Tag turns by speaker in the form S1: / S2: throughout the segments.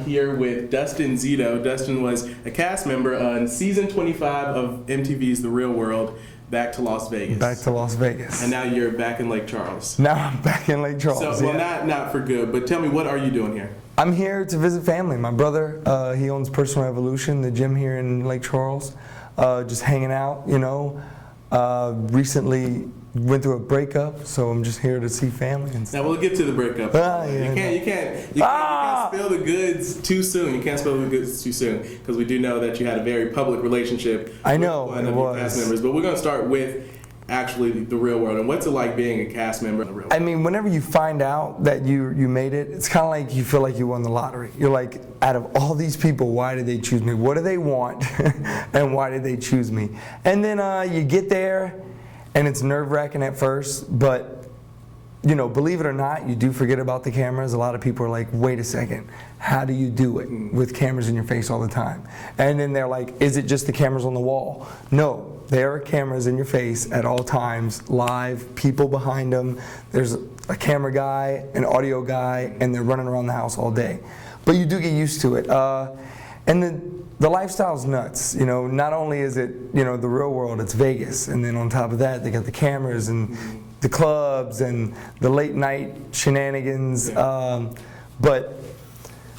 S1: here with Dustin Zito. Dustin was a cast member on season 25 of MTV's The Real World, Back to Las Vegas.
S2: Back to Las Vegas.
S1: And now you're back in Lake Charles.
S2: Now I'm back in Lake Charles.
S1: So, well, not for good, but tell me, what are you doing here?
S2: I'm here to visit family. My brother, he owns Personal Evolution, the gym here in Lake Charles. Just hanging out, you know. Recently went through a breakup, so I'm just here to see family and stuff.
S1: Now we'll get to the breakup. You can't spill the goods too soon. You can't spill the goods too soon, because we do know that you had a very public relationship with one of your cast members. But we're going to start with actually the real world. And what's it like being a cast member in the real world?
S2: I mean, whenever you find out that you made it, it's kind of like you feel like you won the lottery. You're like, out of all these people, why did they choose me? What do they want? And why did they choose me? And then you get there, and it's nerve-wracking at first, but you know, believe it or not, you do forget about the cameras. A lot of people are like, wait a second, how do you do it with cameras in your face all the time? And then they're like, is it just the cameras on the wall? No. There are cameras in your face at all times, live, people behind them. There's a camera guy, an audio guy, and they're running around the house all day. But you do get used to it. And the lifestyle's nuts. You know, not only is it, you know, the real world, it's Vegas. And then on top of that, they got the cameras and the clubs and the late night shenanigans. But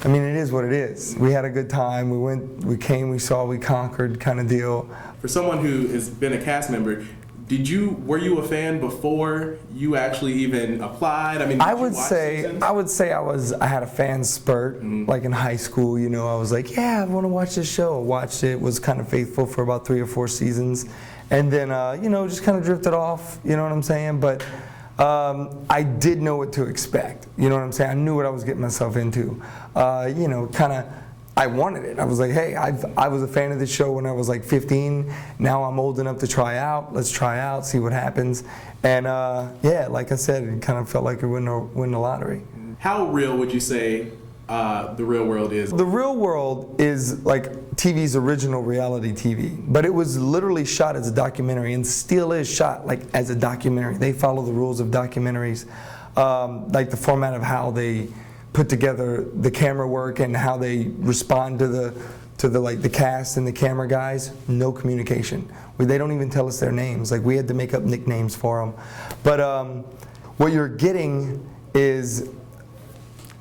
S2: I mean, it is what it is. We had a good time. We went, we came, we saw, we conquered kind of deal.
S1: For someone who has been a cast member, were you a fan before you actually even applied? I mean,
S2: I would say I had a fan spurt, like in high school. You know, I was like, yeah, I want to watch this show. I watched it, was kind of faithful for about 3 or 4 seasons, and then you know, just kind of drifted off. You know what I'm saying? But I did know what to expect. You know what I'm saying? I knew what I was getting myself into. You know, kind of. I wanted it. I was like, hey, I was a fan of this show when I was like 15. Now I'm old enough to try out. Let's try out, see what happens. And yeah, like I said, it kind of felt like it win the lottery.
S1: How real would you say the real world is?
S2: The real world is like TV's original reality TV, but it was literally shot as a documentary and still is shot like as a documentary. They follow the rules of documentaries, like the format of how they put together the camera work and how they respond to the cast and the camera guys. No communication. They don't even tell us their names. Like, we had to make up nicknames for them. But what you're getting is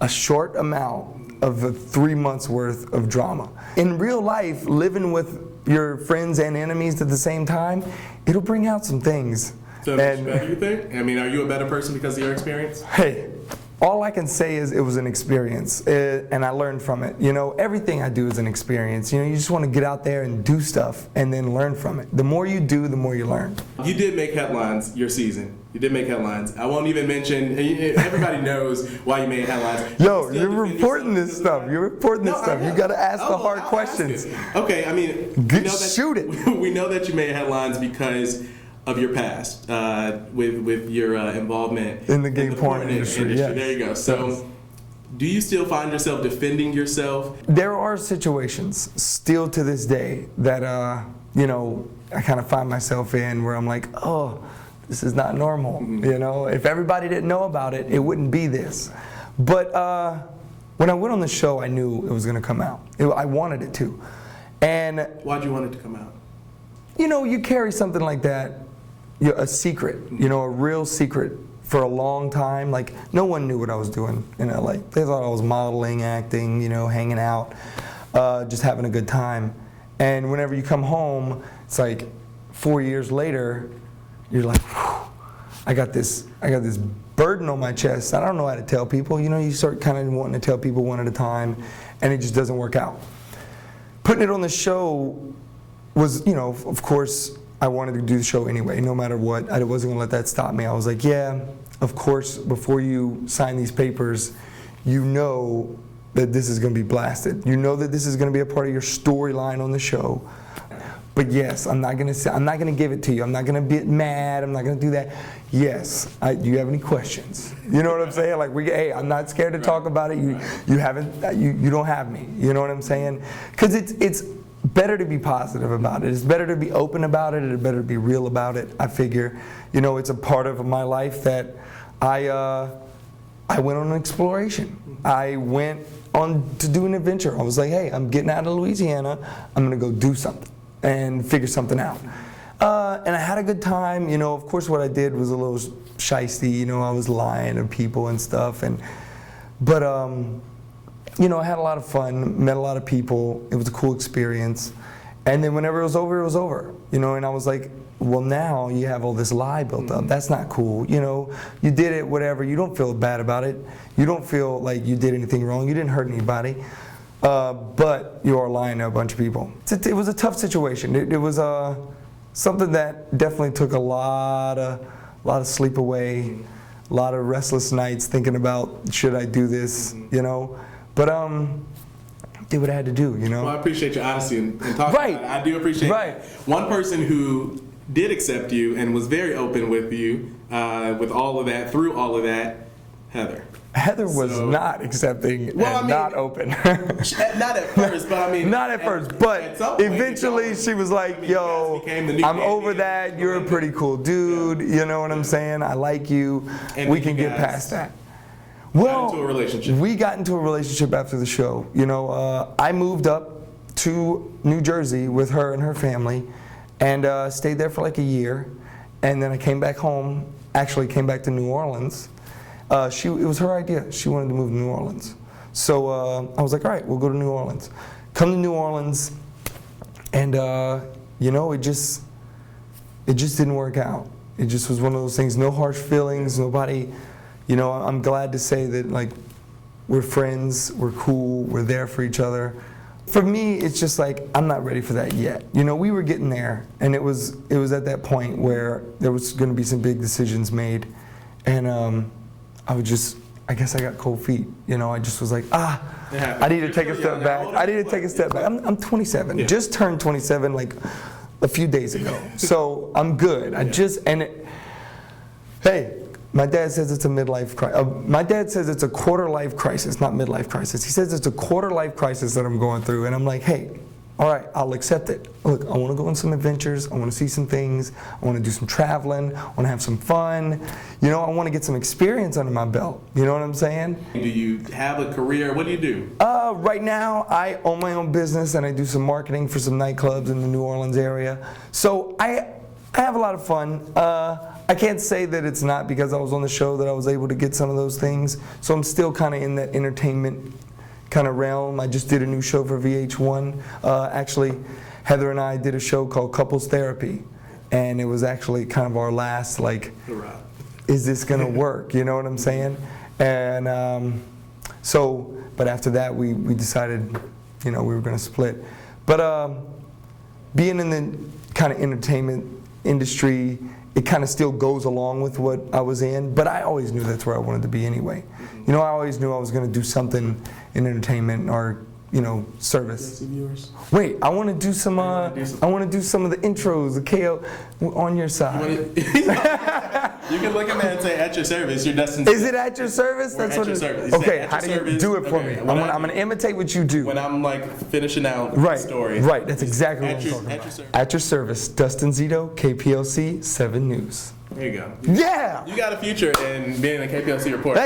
S2: a short amount of 3 months worth of drama. In real life, living with your friends and enemies at the same time, it'll bring out some things.
S1: So much better, you think? I mean, are you a better person because of your experience?
S2: Hey. All I can say is it was an experience, and I learned from it. You know, everything I do is an experience. You know, you just want to get out there and do stuff and then learn from it. The more you do, the more you learn.
S1: You did make headlines your season. You did make headlines. I won't even mention, everybody knows why you made headlines.
S2: Yo, you're reporting this stuff. You're reporting this stuff. You got to ask the hard questions.
S1: Okay, I mean,
S2: shoot it.
S1: We know that you made headlines because of your past, with your involvement
S2: in the gay porn industry. Yes.
S1: There you go. So, do you still find yourself defending yourself?
S2: There are situations still to this day that you know, I kind of find myself in where I'm like, oh, this is not normal. You know, if everybody didn't know about it, it wouldn't be this. But when I went on the show, I knew it was going to come out. I wanted it to. And
S1: why'd you want it to come out?
S2: You know, you carry something like that. A secret, you know, a real secret for a long time. Like, no one knew what I was doing in LA. They thought I was modeling, acting, you know, hanging out, just having a good time. And whenever you come home, it's like 4 years later, you're like, whew, I got this burden on my chest. I don't know how to tell people. You know, you start kind of wanting to tell people one at a time, and it just doesn't work out. Putting it on the show was, you know, of course, I wanted to do the show anyway, no matter what. I wasn't going to let that stop me. I was like, yeah, of course, before you sign these papers, you know that this is going to be blasted. You know that this is going to be a part of your storyline on the show. But yes, I'm not going to give it to you. I'm not going to be mad. I'm not going to do that. Yes, do you have any questions? You know what I'm saying? Like, hey, I'm not scared to talk about it. You don't have me. You know what I'm saying? Because it's better to be positive about it. It's better to be open about it. It's better to be real about it. I figure, you know, it's a part of my life that I went on an exploration. I went to do an adventure. I was like, hey, I'm getting out of Louisiana. I'm gonna go do something and figure something out. And I had a good time. You know, of course, what I did was a little shysty. You know, I was lying to people and stuff. But you know, I had a lot of fun. Met a lot of people. It was a cool experience. And then whenever it was over, it was over. You know, and I was like, well, now you have all this lie built up. That's not cool. You know, you did it, whatever. You don't feel bad about it. You don't feel like you did anything wrong. You didn't hurt anybody. But you are lying to a bunch of people. It was a tough situation. It was something that definitely took a lot of sleep away, a lot of restless nights thinking about, should I do this, you know? But did what I had to do, you know?
S1: Well, I appreciate your honesty and talking about it. I do appreciate it. One person who did accept you and was very open with you, with all of that, through all of that, Heather.
S2: Heather was not accepting and not open.
S1: Not at first, but I mean...
S2: Not at first, but eventually she was like, yo, I'm over that, you're a pretty cool dude, you know what I'm saying? I like you, and we can get past that. Well, we got into a relationship after the show. You know, I moved up to New Jersey with her and her family and stayed there for like a year. And then I came back home, actually came back to New Orleans. It was her idea. She wanted to move to New Orleans. So I was like, all right, we'll go to New Orleans. Come to New Orleans, and you know, it just didn't work out. It just was one of those things, no harsh feelings, nobody, you know, I'm glad to say that, like, we're friends, we're cool, we're there for each other. For me, it's just like, I'm not ready for that yet. You know, we were getting there, and it was at that point where there was going to be some big decisions made, and I guess I got cold feet. You know, I just was like, I need to take a step back. I need to take a step back. I'm 27, just turned 27 like a few days ago, so I'm good. Hey, my dad says it's a midlife crisis. My dad says it's a quarter-life crisis, not midlife crisis. He says it's a quarter-life crisis that I'm going through, and I'm like, hey, all right, I'll accept it. Look, I want to go on some adventures. I want to see some things. I want to do some traveling. I want to have some fun. You know, I want to get some experience under my belt. You know what I'm saying?
S1: Do you have a career? What do you do?
S2: Right now, I own my own business, and I do some marketing for some nightclubs in the New Orleans area. So I have a lot of fun. I can't say that it's not because I was on the show that I was able to get some of those things. So I'm still kind of in that entertainment kind of realm. I just did a new show for VH1. Actually, Heather and I did a show called Couples Therapy, and it was actually kind of our last, like, is this gonna work? You know what I'm saying? And but after that, we decided, you know, we were gonna split. But being in the kind of entertainment industry, it kind of still goes along with what I was in, but I always knew that's where I wanted to be anyway. You know, I always knew I was going to do something in entertainment or, you know, service. Wait, I want to do some. I want to do some of the intros, the KO on your side.
S1: You can look at me and say, "At your service, you're Dustin Zito."
S2: Is it at your service? That's what it is. Okay, how do you do it for me? I'm going to imitate what you do.
S1: When I'm like finishing out the story.
S2: Right. That's exactly what I'm talking about. At your service, Dustin Zito, KPLC 7 News.
S1: There you go.
S2: Yeah.
S1: You got a future in being a KPLC reporter.